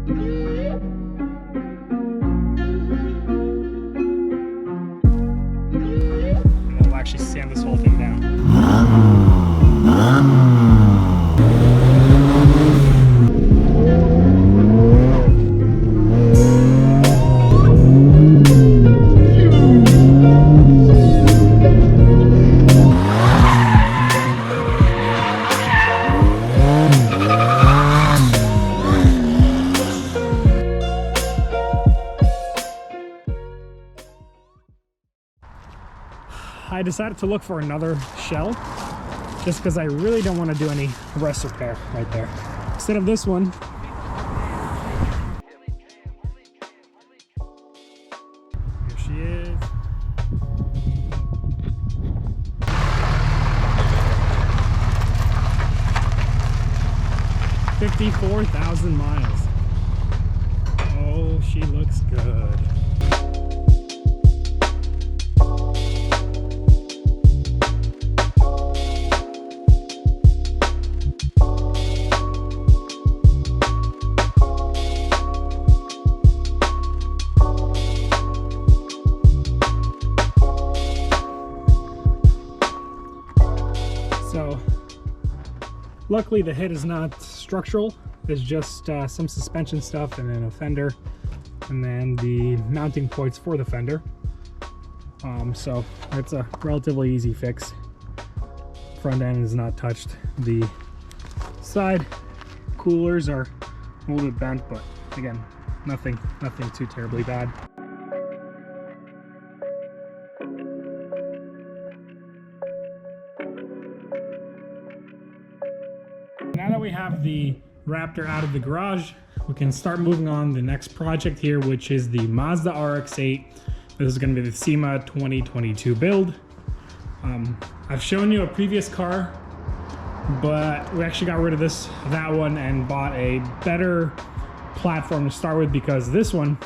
And we'll actually sand this whole thing down. I decided to look for another shell just because I really don't want to do any rust repair right there. Instead of this one, here she is. $54,000 miles. Oh, she looks good. So luckily the hit is not structural, it's just some suspension stuff and then a fender and then the mounting points for the fender. So it's a relatively easy fix. Front end is not touched. The side coolers are a little bit bent, but again, nothing too terribly bad. Now that we have the Raptor out of the garage, we can start moving on the next project here, which is the Mazda RX-8. This is going to be the SEMA 2022 build. I've shown you a previous car, but we actually got rid of that one and bought a better platform to start with, because this one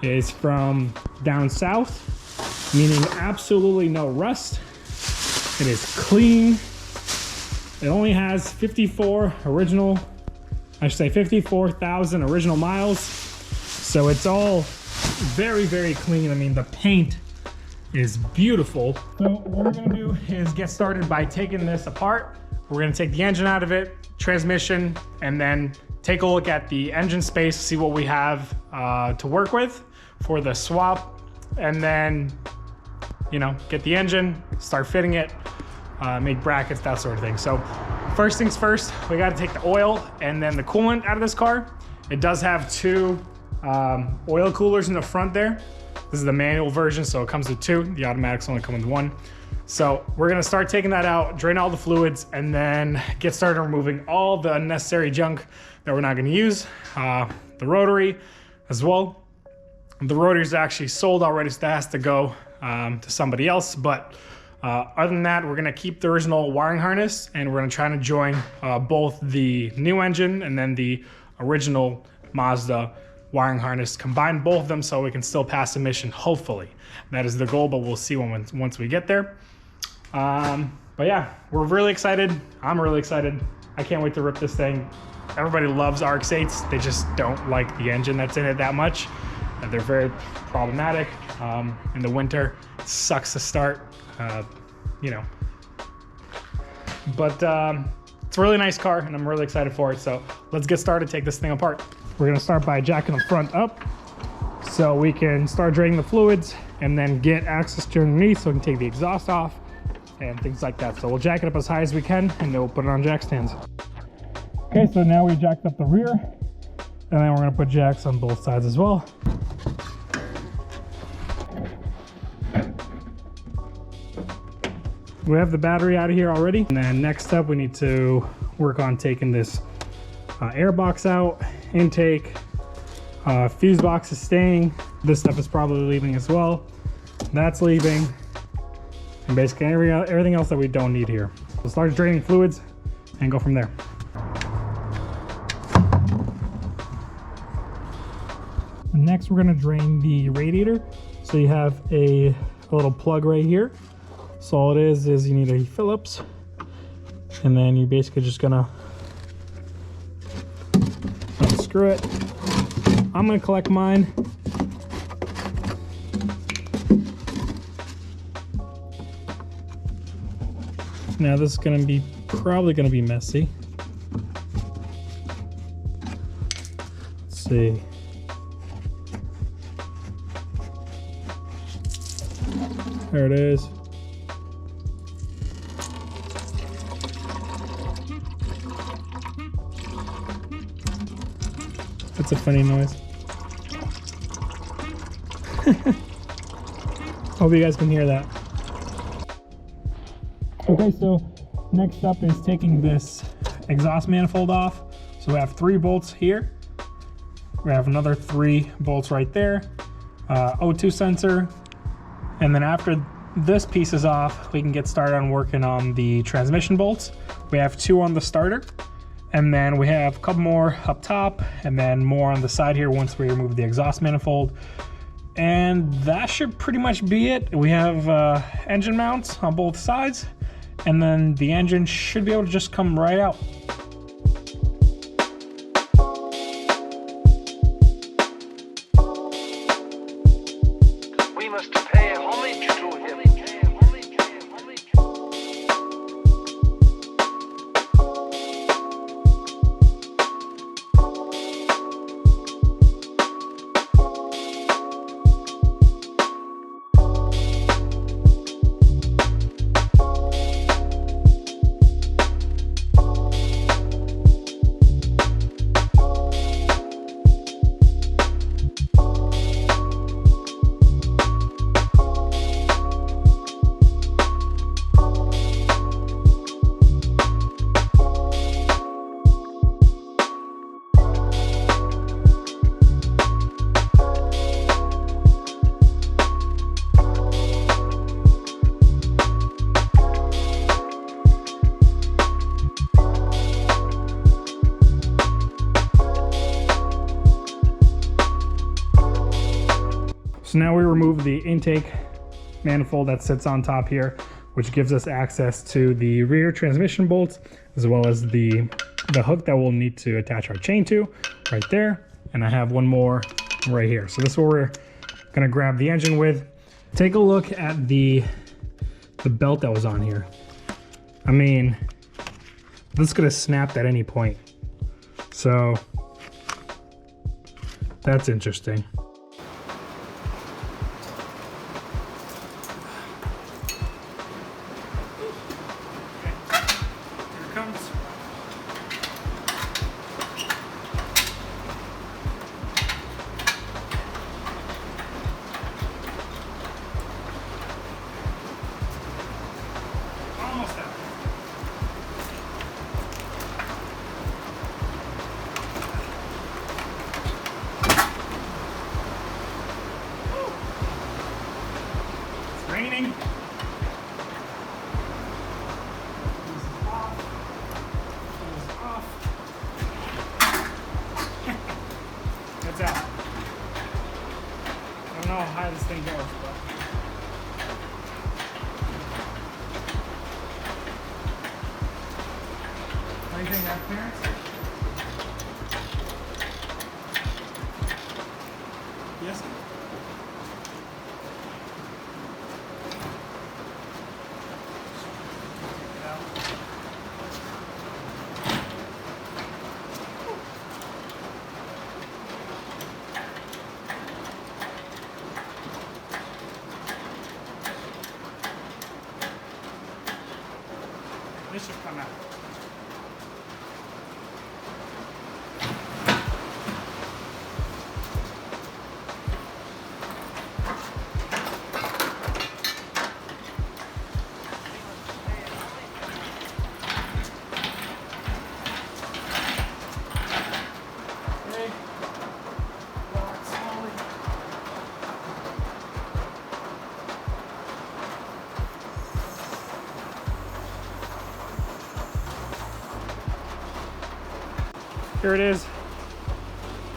is from down south, meaning absolutely no rust. It is clean. It only has 54,000 original miles. So it's all very, very clean. I mean, the paint is beautiful. So what we're gonna do is get started by taking this apart. We're gonna take the engine out of it, transmission, and then take a look at the engine space, see what we have to work with for the swap, and then, you know, get the engine, start fitting it, make brackets, that sort of thing. So first things first, we got to take the oil and then the coolant out of this car. It does have two oil coolers in the front there. This is the manual version, so it comes with two. The automatics only come with one. So we're gonna start taking that out, drain all the fluids, and then get started removing all the unnecessary junk that we're not gonna use. The rotary as well. The rotary is actually sold already, so that has to go to somebody else. But other than that, we're gonna keep the original wiring harness, and we're gonna try to join both the new engine and then the original Mazda wiring harness, combine both of them so we can still pass the mission, hopefully. That is the goal, but we'll see once we get there. But yeah, we're really excited. I'm really excited. I can't wait to rip this thing. Everybody loves RX-8s. They just don't like the engine that's in it that much. They're very problematic. In the winter, it sucks to start, you know. But it's a really nice car, and I'm really excited for it. So let's get started, take this thing apart. We're gonna start by jacking the front up so we can start draining the fluids and then get access to underneath so we can take the exhaust off and things like that. So we'll jack it up as high as we can, and then we'll put it on jack stands. Okay, so now we jacked up the rear, and then we're gonna put jacks on both sides as well. We have the battery out of here already. And then next up, we need to work on taking this air box out, intake, fuse box is staying. This stuff is probably leaving as well. That's leaving. And basically everything else that we don't need here. We'll start draining fluids and go from there. And next, we're gonna drain the radiator. So you have a little plug right here. So all it is you need a Phillips, and then you're basically just gonna unscrew it, I'm gonna collect mine. Now this is gonna be probably gonna be messy. Let's see. There it is. That's a funny noise. Hope you guys can hear that. Okay, so next up is taking this exhaust manifold off. So we have 3 bolts here. We have another 3 bolts right there. O2 sensor. And then after this piece is off, we can get started on working on the transmission bolts. We have 2 on the starter. And then we have a couple more up top and then more on the side here once we remove the exhaust manifold. And that should pretty much be it. We have engine mounts on both sides, and then the engine should be able to just come right out. We must pay homage to him. So now we remove the intake manifold that sits on top here, which gives us access to the rear transmission bolts, as well as the hook that we'll need to attach our chain to right there. And I have one more right here. So this is what we're gonna grab the engine with. Take a look at the belt that was on here. I mean, this could have snapped at any point. So that's interesting. Raining. It's out. I don't know how high this thing goes, but anything that clearance? Yes. This should come out. Here it is.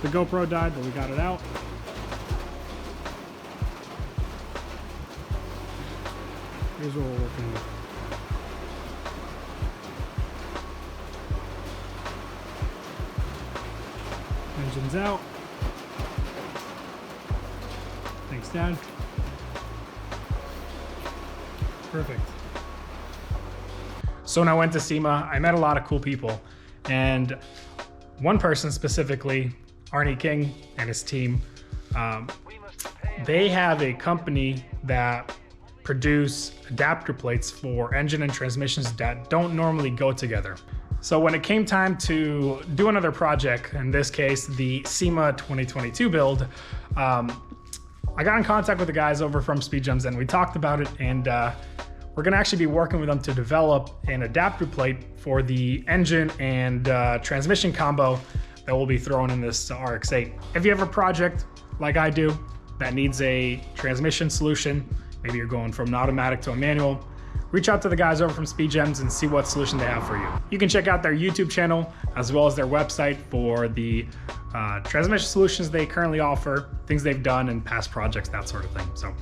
The GoPro died, but we got it out. Here's what we're working with. Engine's out. Thanks, Dad. Perfect. So when I went to SEMA, I met a lot of cool people. And one person specifically, Arnie King and his team, they have a company that produce adapter plates for engine and transmissions that don't normally go together. So when it came time to do another project, in this case, the SEMA 2022 build, I got in contact with the guys over from Speed Gems and we talked about it, and we're gonna actually be working with them to develop an adapter plate for the engine and transmission combo that we'll be throwing in this RX-8. If you have a project like I do that needs a transmission solution, maybe you're going from an automatic to a manual, reach out to the guys over from Speed Gems and see what solution they have for you. You can check out their YouTube channel as well as their website for the transmission solutions they currently offer, things they've done in past projects, that sort of thing. So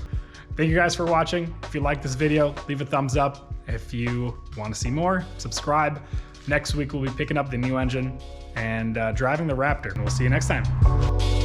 thank you guys for watching. If you like this video, leave a thumbs up. If you want to see more, subscribe. Next week, we'll be picking up the new engine and driving the Raptor, and we'll see you next time.